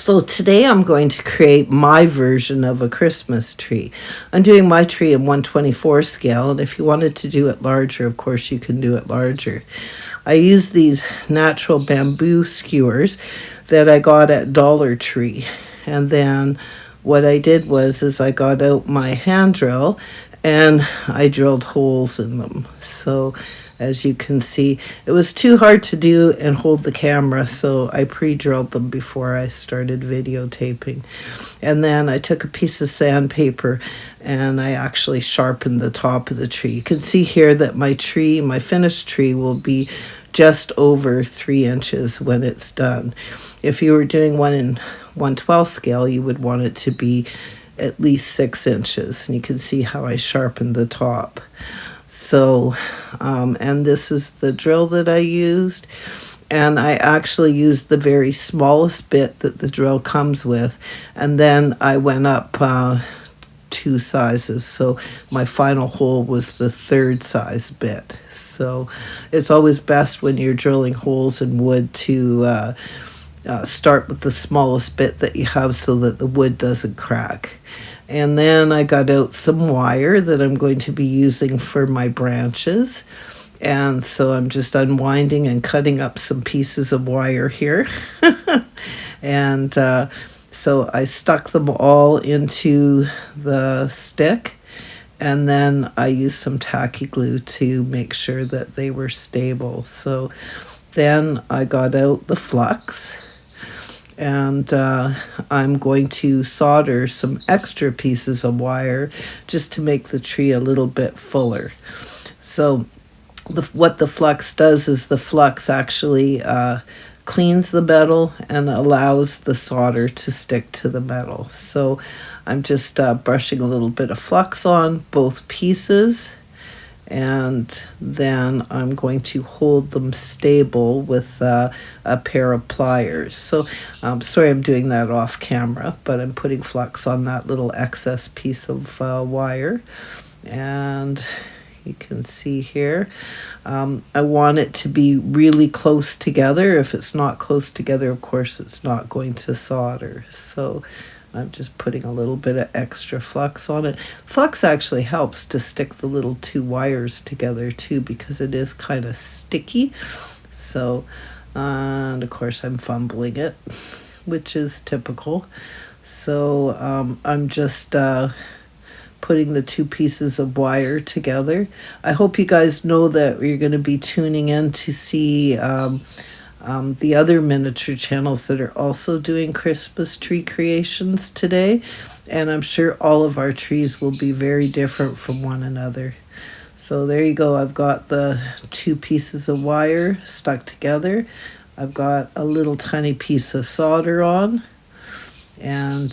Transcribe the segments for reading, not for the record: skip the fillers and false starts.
So today I'm going to create my version of a Christmas tree. I'm doing my tree in 1/24 scale, and if you wanted to do it larger, of course you can do it larger. I use these natural bamboo skewers that I got at Dollar Tree. And then what I did was I got out my hand drill and I drilled holes in them. So as you can see, it was too hard to do and hold the camera, so I pre-drilled them before I started videotaping. And then I took a piece of sandpaper and I actually sharpened the top of the tree. You can see here that my finished tree will be just over 3 inches when it's done. If you were doing one in 1/12 scale, you would want it to be at least 6 inches. And you can see how I sharpened the top. So, and this is the drill that I used. And I actually used the very smallest bit that the drill comes with. And then I went up 2 sizes. So my final hole was the 3rd size bit. So it's always best when you're drilling holes in wood to start with the smallest bit that you have so that the wood doesn't crack. And then I got out some wire that I'm going to be using for my branches. And so I'm just unwinding and cutting up some pieces of wire here. And so I stuck them all into the stick. And then I used some tacky glue to make sure that they were stable. So then I got out the flux. And I'm going to solder some extra pieces of wire just to make the tree a little bit fuller. So what the flux does is the flux actually cleans the metal and allows the solder to stick to the metal. So I'm just brushing a little bit of flux on both pieces. And then I'm going to hold them stable with a pair of pliers. So sorry I'm doing that off camera, but I'm putting flux on that little excess piece of wire. And you can see here, I want it to be really close together. If it's not close together, of course, it's not going to solder. So I'm just putting a little bit of extra flux on it. Flux actually helps to stick the little 2 wires together too, because it is kind of sticky. So, and of course I'm fumbling it, which is typical. So I'm just putting the 2 pieces of wire together. I hope you guys know that you're going to be tuning in to see the other miniature channels that are also doing Christmas tree creations today. And I'm sure all of our trees will be very different from one another. So there you go. I've got the 2 pieces of wire stuck together. I've got a little tiny piece of solder on. And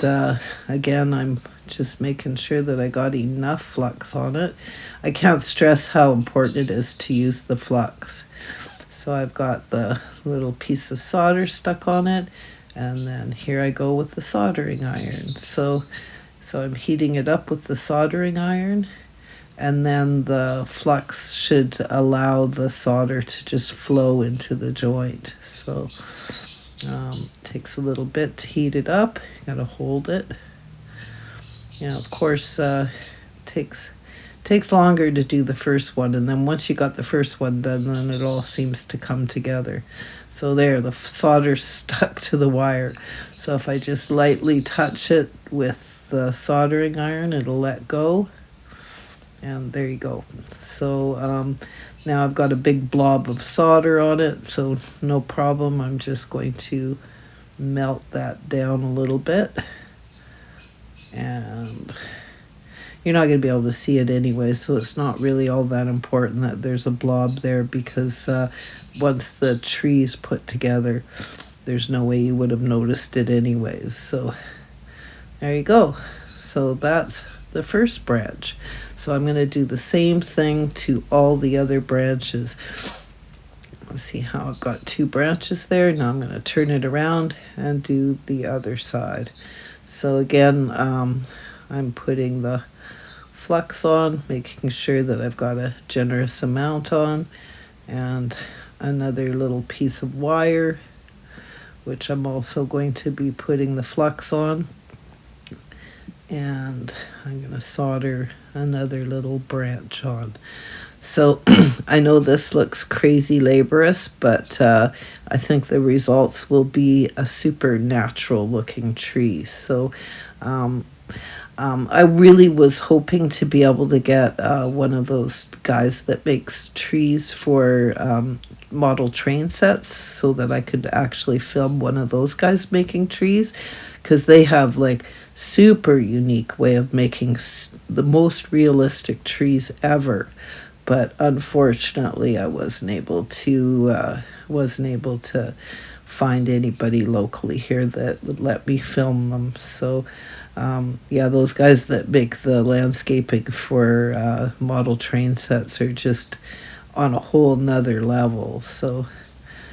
again, I'm just making sure that I got enough flux on it. I can't stress how important it is to use the flux. So I've got the little piece of solder stuck on it, and then here I go with the soldering iron. So I'm heating it up with the soldering iron, and then the flux should allow the solder to just flow into the joint. So takes a little bit to heat it up. You gotta hold it. Of course, takes longer to do the first one, and then once you got the first one done, then it all seems to come together. So there, the solder's stuck to the wire. So if I just lightly touch it with the soldering iron, it'll let go. And there you go. So now I've got a big blob of solder on it, so no problem. I'm just going to melt that down a little bit. And you're not going to be able to see it anyway, so it's not really all that important that there's a blob there, because once the tree's put together, there's no way you would have noticed it anyways. So there you go. So that's the first branch. So I'm going to do the same thing to all the other branches. Let's see how I've got 2 branches there. Now I'm going to turn it around and do the other side. So again, I'm putting the flux on, making sure that I've got a generous amount on, and another little piece of wire which I'm also going to be putting the flux on. And I'm going to solder another little branch on. So I know this looks crazy laborious, but I think the results will be a super natural looking tree. So I really was hoping to be able to get one of those guys that makes trees for model train sets so that I could actually film one of those guys making trees, because they have like super unique way of making the most realistic trees ever. But unfortunately, I wasn't able to find anybody locally here that would let me film them. So, yeah, those guys that make the landscaping for model train sets are just on a whole nother level. So,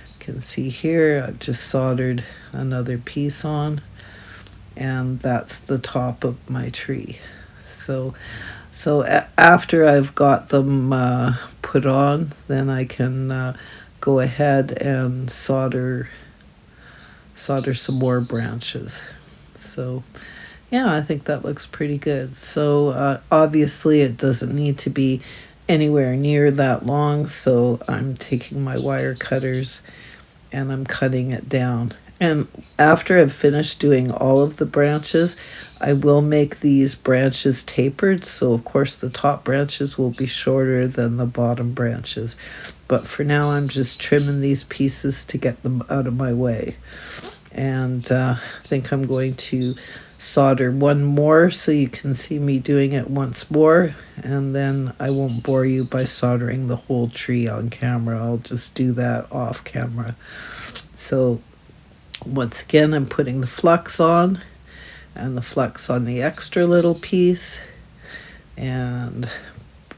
you can see here, I've just soldered another piece on, and that's the top of my tree. So after I've got them put on, then I can go ahead and solder some more branches. So yeah, I think that looks pretty good. So obviously it doesn't need to be anywhere near that long, so I'm taking my wire cutters and I'm cutting it down. And after I've finished doing all of the branches, I will make these branches tapered. So of course the top branches will be shorter than the bottom branches. But for now I'm just trimming these pieces to get them out of my way. And I think I'm going to solder one more so you can see me doing it once more. And then I won't bore you by soldering the whole tree on camera. I'll just do that off camera. So once again, I'm putting the flux on, and the flux on the extra little piece, and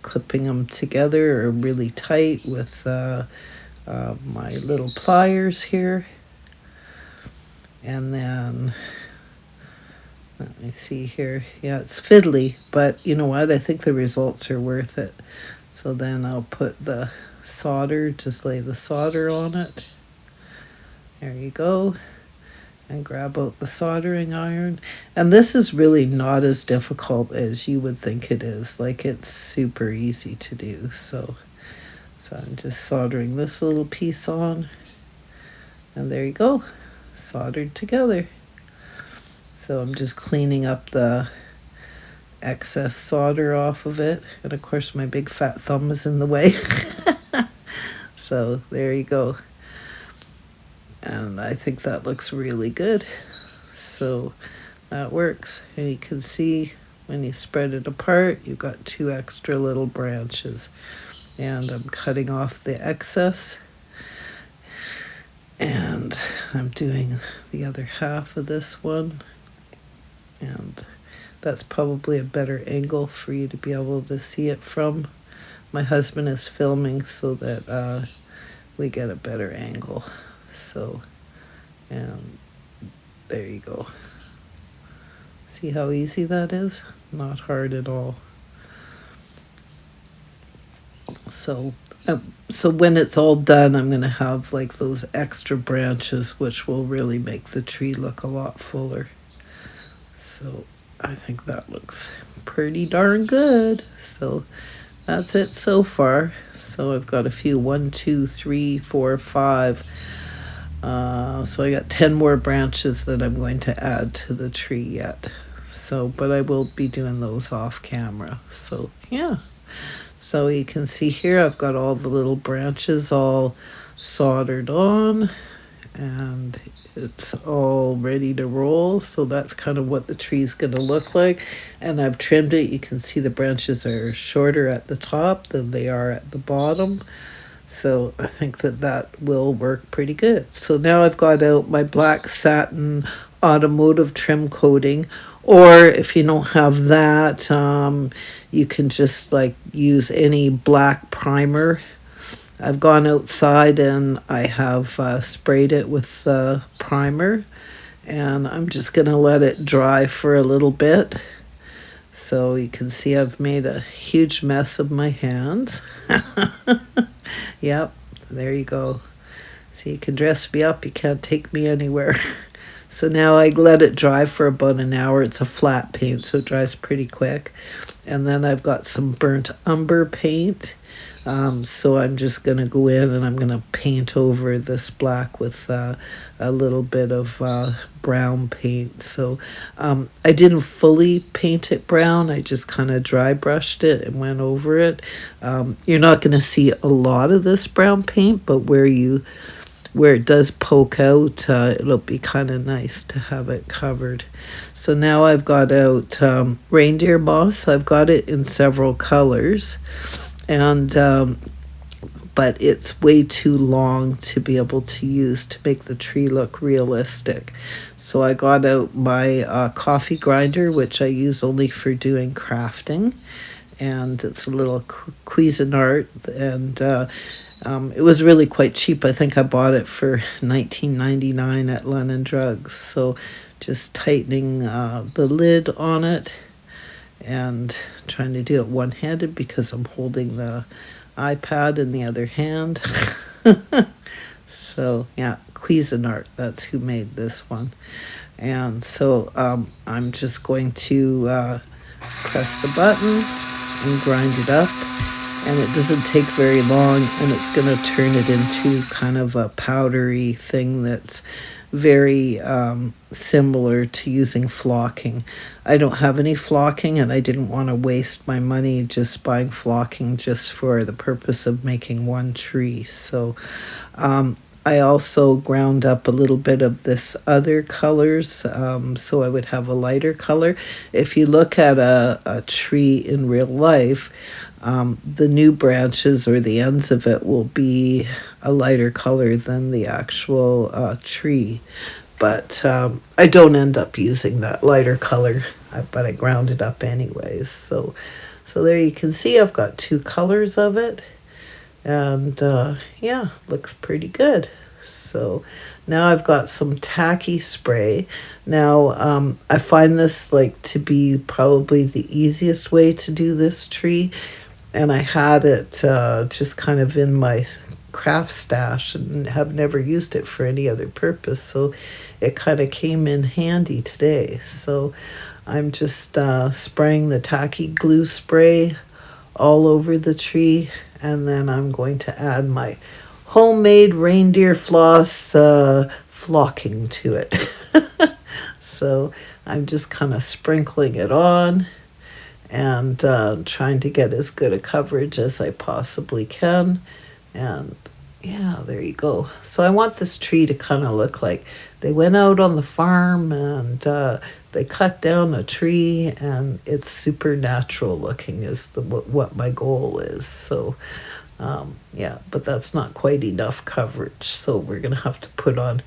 clipping them together really tight with my little pliers here. And then, let me see here. Yeah, it's fiddly, but you know what? I think the results are worth it. So then I'll put the solder, just lay the solder on it. There you go. And grab out the soldering iron. And this is really not as difficult as you would think it is. Like, it's super easy to do. So I'm just soldering this little piece on. And there you go. Soldered together. So I'm just cleaning up the excess solder off of it. And of course my big fat thumb is in the way. So there you go. And I think that looks really good. So that works. And you can see when you spread it apart, you've got two extra little branches. And I'm cutting off the excess. And I'm doing the other half of this one. And that's probably a better angle for you to be able to see it from. My husband is filming so that we get a better angle. So, and there you go. See how easy that is? Not hard at all. So when it's all done, I'm going to have like those extra branches, which will really make the tree look a lot fuller. So I think that looks pretty darn good. So that's it so far. So I've got a few, 1, 2, 3, 4, 5. So I got 10 more branches that I'm going to add to the tree yet. So, but I will be doing those off camera. So yeah. So you can see here I've got all the little branches all soldered on, and it's all ready to roll. So that's kind of what the tree's going to look like. And I've trimmed it. You can see the branches are shorter at the top than they are at the bottom. So I think that will work pretty good. So now I've got out my black satin automotive trim coating, or if you don't have that, you can just like use any black primer. I've gone outside and I have sprayed it with the primer, and I'm just going to let it dry for a little bit. So you can see I've made a huge mess of my hands. Yep, there you go. So you can dress me up, you can't take me anywhere. So now I let it dry for about an hour. It's a flat paint, so it dries pretty quick. And then I've got some burnt umber paint. So I'm just going to go in and I'm going to paint over this black with a little bit of brown paint. So I didn't fully paint it brown. I just kind of dry brushed it and went over it. You're not going to see a lot of this brown paint, but where it does poke out, it'll be kind of nice to have it covered. So now I've got out reindeer moss. I've got it in several colors, and but it's way too long to be able to use to make the tree look realistic. So I got out my coffee grinder, which I use only for doing crafting, and it's a little Cuisinart, and it was really quite cheap. I think I bought it for $19.99 at London Drugs. So just tightening the lid on it and trying to do it one-handed because I'm holding the iPad in the other hand. So yeah, Cuisinart, that's who made this one. And so I'm just going to press the button and grind it up, and it doesn't take very long, and it's going to turn it into kind of a powdery thing that's very similar to using flocking. I don't have any flocking, and I didn't want to waste my money just buying flocking just for the purpose of making one tree. So I also ground up a little bit of this other colors, so I would have a lighter color. If you look at a tree in real life, the new branches or the ends of it will be a lighter color than the actual tree. But I don't end up using that lighter color, but I ground it up anyways. So there you can see I've got two colors of it. And yeah, looks pretty good. So now I've got some tacky spray. Now I find this like to be probably the easiest way to do this tree, and I had it just kind of in my craft stash and have never used it for any other purpose, so it kind of came in handy today. So I'm just spraying the tacky glue spray all over the tree, and then I'm going to add my homemade reindeer floss flocking to it. So I'm just kind of sprinkling it on and trying to get as good a coverage as I possibly can. And yeah, there you go. So I want this tree to kind of look like they went out on the farm and they cut down a tree, and it's supernatural looking is what my goal is. So yeah, but that's not quite enough coverage, so we're going to have to put on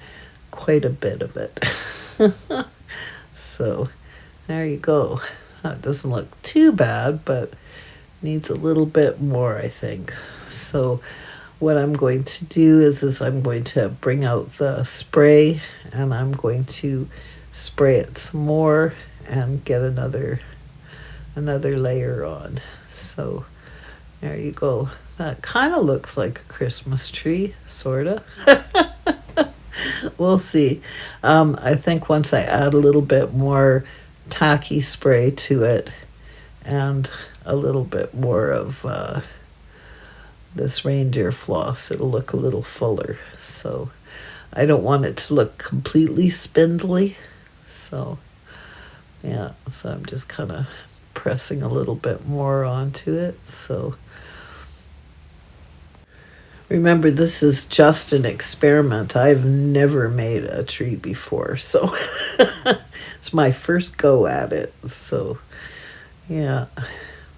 quite a bit of it. So there you go. That doesn't look too bad, but needs a little bit more, I think. So what I'm going to do is I'm going to bring out the spray, and I'm going to spray it some more and get another layer on. So there you go. That kind of looks like a Christmas tree, sort of. We'll see. I think once I add a little bit more tacky spray to it and a little bit more of this reindeer floss, it'll look a little fuller. So I don't want it to look completely spindly. So yeah, so I'm just kind of pressing a little bit more onto it. So remember, this is just an experiment. I've never made a tree before, so it's my first go at it. So yeah,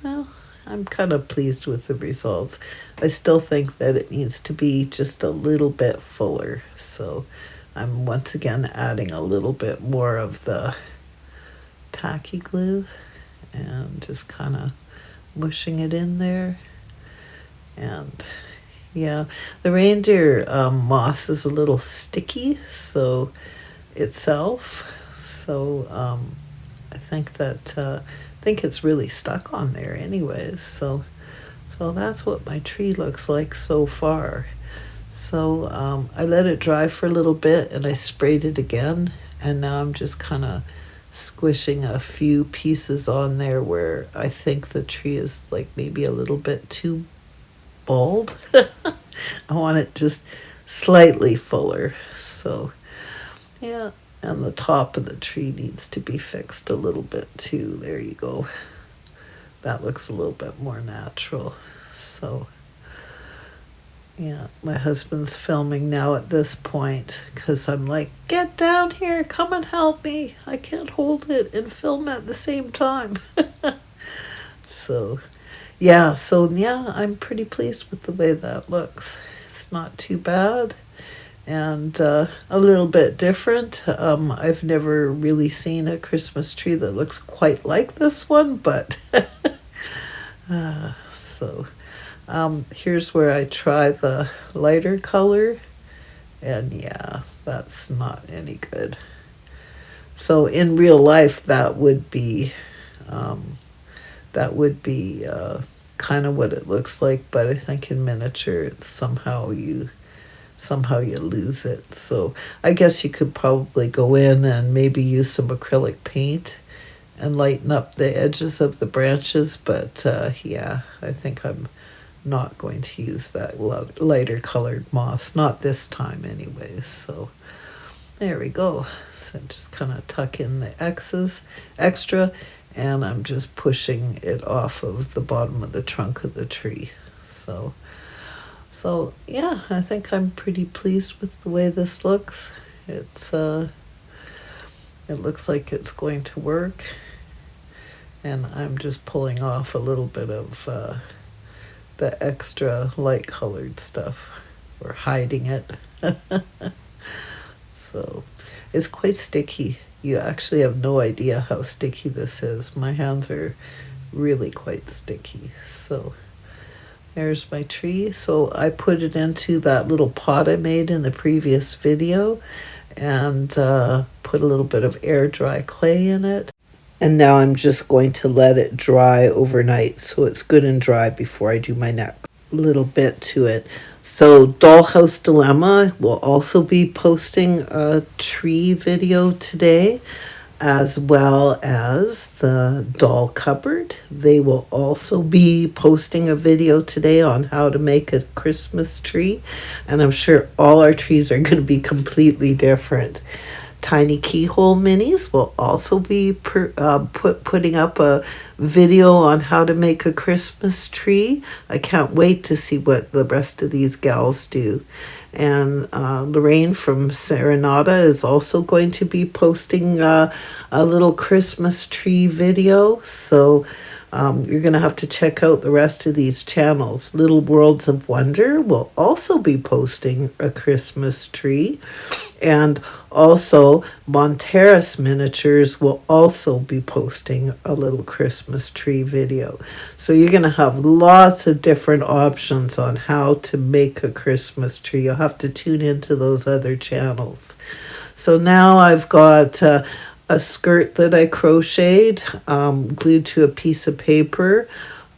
well, I'm kind of pleased with the results. I still think that it needs to be just a little bit fuller. So I'm once again adding a little bit more of the tacky glue and just kind of mushing it in there. And yeah, the reindeer moss is a little sticky itself. So I think it's really stuck on there anyways. So that's what my tree looks like so far. So I let it dry for a little bit and I sprayed it again. And now I'm just kind of squishing a few pieces on there where I think the tree is like maybe a little bit too bald. I want it just slightly fuller. So yeah, and the top of the tree needs to be fixed a little bit too. There you go. That looks a little bit more natural. So yeah, my husband's filming now at this point because I'm like, get down here, come and help me. I can't hold it and film at the same time. So yeah, I'm pretty pleased with the way that looks. It's not too bad and a little bit different. I've never really seen a Christmas tree that looks quite like this one, but so here's where I try the lighter color, and yeah, that's not any good. So in real life, that would be kind of what it looks like, but I think in miniature, it's somehow you lose it. So I guess you could probably go in and maybe use some acrylic paint and lighten up the edges of the branches, but yeah, I think I'm not going to use that lighter colored moss, not this time anyways. So there we go. So just kind of tuck in the extra, and I'm just pushing it off of the bottom of the trunk of the tree. So yeah, I think I'm pretty pleased with the way this looks. It looks like it's going to work, and I'm just pulling off a little bit of the extra light colored stuff, or hiding it. So it's quite sticky. You actually have no idea how sticky this is. My hands are really quite sticky. So there's my tree. So I put it into that little pot I made in the previous video and put a little bit of air dry clay in it. And now I'm just going to let it dry overnight so it's good and dry before I do my next little bit to it. So Dollhouse Dilemma will also be posting a tree video today, as well as the doll cupboard. They will also be posting a video today on how to make a Christmas tree, and I'm sure all our trees are going to be completely different. Tiny Keyhole Minis will also be putting up a video on how to make a Christmas tree. I can't wait to see what the rest of these gals do. And Lorraine from Serenata is also going to be posting a little Christmas tree video. So you're going to have to check out the rest of these channels. Little Worlds of Wonder will also be posting a Christmas tree. And also, Monteras Miniatures will also be posting a little Christmas tree video. So you're going to have lots of different options on how to make a Christmas tree. You'll have to tune into those other channels. So now I've got a skirt that I crocheted, glued to a piece of paper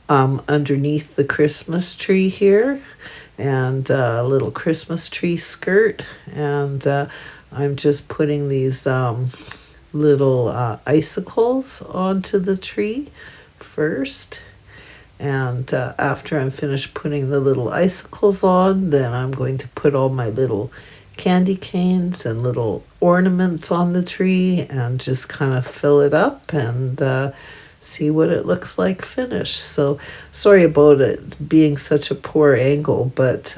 underneath the Christmas tree here. And a little Christmas tree skirt, and I'm just putting these little icicles onto the tree first, and after I'm finished putting the little icicles on, then I'm going to put all my little candy canes and little ornaments on the tree and just kind of fill it up and see what it looks like finished. So sorry about it being such a poor angle, but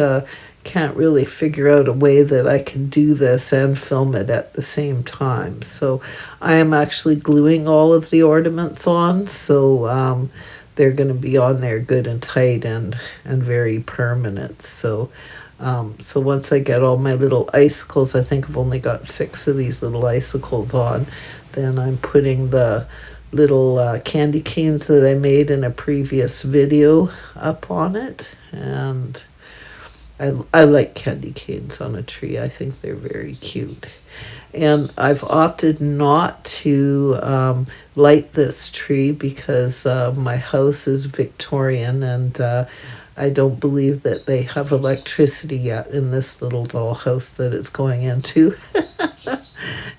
can't really figure out a way that I can do this and film it at the same time. So I am actually gluing all of the ornaments on, so they're going to be on there good and tight and very permanent. So once I get all my little icicles, I think I've only got 6 of these little icicles on, then I'm putting the little candy canes that I made in a previous video up on it. And I like candy canes on a tree. I think they're very cute. And I've opted not to light this tree because my house is Victorian, and I don't believe that they have electricity yet in this little dollhouse that it's going into.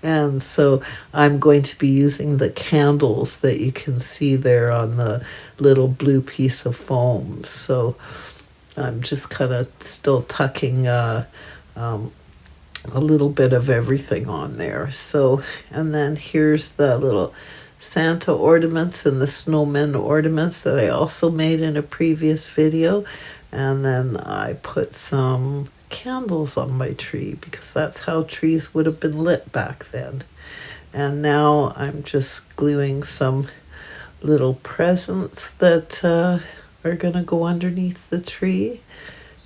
And so I'm going to be using the candles that you can see there on the little blue piece of foam. So I'm just kind of still tucking a little bit of everything on there. So, and then here's the little Santa ornaments and the snowman ornaments that I also made in a previous video. And then I put some candles on my tree because that's how trees would have been lit back then. And now I'm just gluing some little presents that are going to go underneath the tree.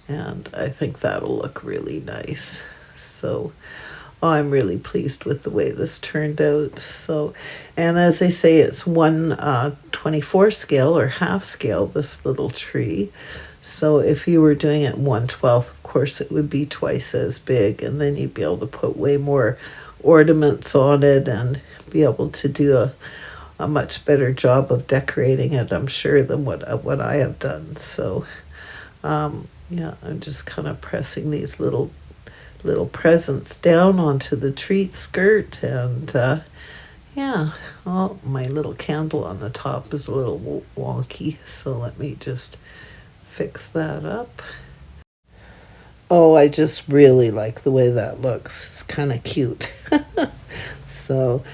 And I think that'll look really nice. So I'm really pleased with the way this turned out. So, and as I say, it's 1/24 scale or half scale, this little tree. So if you were doing it 1/12, of course, it would be twice as big, and then you'd be able to put way more ornaments on it and be able to do a much better job of decorating it, I'm sure, than what I have done. So, yeah, I'm just kind of pressing these little presents down onto the tree skirt, and yeah, oh, my little candle on the top is a little wonky, so let me just fix that up. Oh, I just really like the way that looks. It's kind of cute. So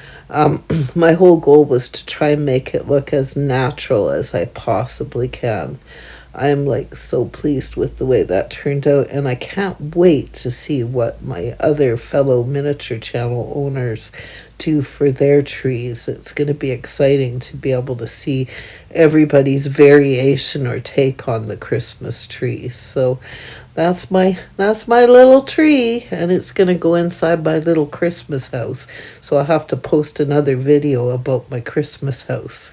my whole goal was to try and make it look as natural as I possibly can. I'm like so pleased with the way that turned out, and I can't wait to see what my other fellow miniature channel owners do for their trees. It's going to be exciting to be able to see everybody's variation or take on the Christmas tree. So that's my little tree, and it's going to go inside my little Christmas house. So I'll have to post another video about my Christmas house.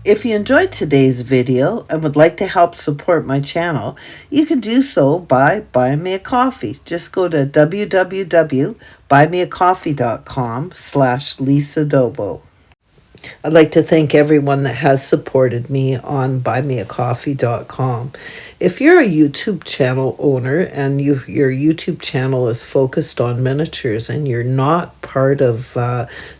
If you enjoyed today's video and would like to help support my channel, you can do so by buying me a coffee. Just go to www.buymeacoffee.com/Lisa I'd like to thank everyone that has supported me on buymeacoffee.com. If you're a YouTube channel owner and your YouTube channel is focused on miniatures and you're not part of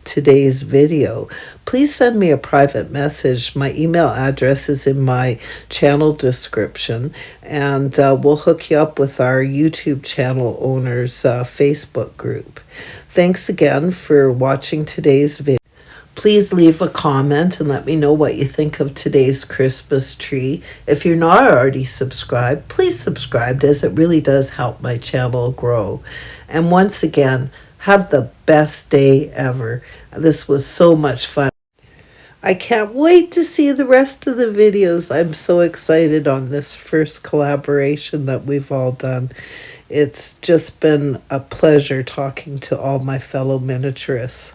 today's video, please send me a private message. My email address is in my channel description, and we'll hook you up with our YouTube channel owners Facebook group. Thanks again for watching today's video. Please leave a comment and let me know what you think of today's Christmas tree. If you're not already subscribed, please subscribe, as it really does help my channel grow. And once again, have the best day ever. This was so much fun. I can't wait to see the rest of the videos. I'm so excited on this first collaboration that we've all done. It's just been a pleasure talking to all my fellow miniaturists.